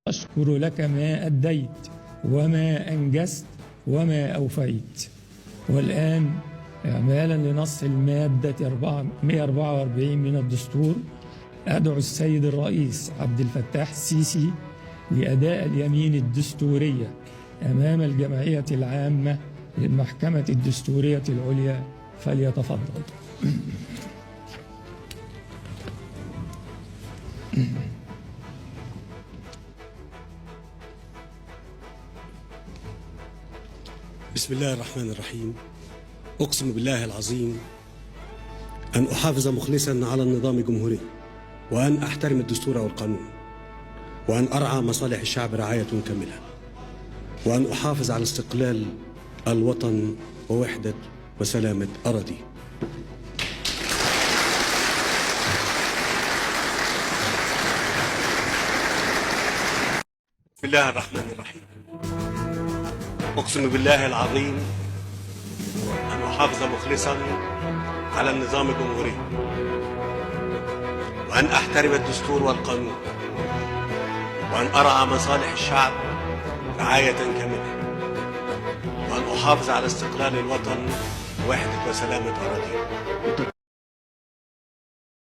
أشكر لك ما أديت وما أنجزت وما أوفيت. والآن إعمالا لنص المادة 144 من الدستور، أدعو السيد الرئيس عبد الفتاح السيسي لأداء اليمين الدستورية أمام الجمعية العامة للمحكمة الدستورية العليا، فليتفضل. بسم الله الرحمن الرحيم. أقسم بالله العظيم أن أحافظ مخلصا على النظام الجمهوري، وأن أحترم الدستور والقانون، وأن أرعى مصالح الشعب رعاية كاملة، وأن أحافظ على استقلال الوطن ووحدة وسلامة أراضيه. بسم الله الرحمن الرحيم. أقسم بالله العظيم أن أحافظ مخلصا على النظام الجمهوري، وأن أحترم الدستور والقانون، وأن أرعى مصالح الشعب رعاية كاملة، وأن أحافظ على استقلال الوطن ووحدة وسلامة أراضيه.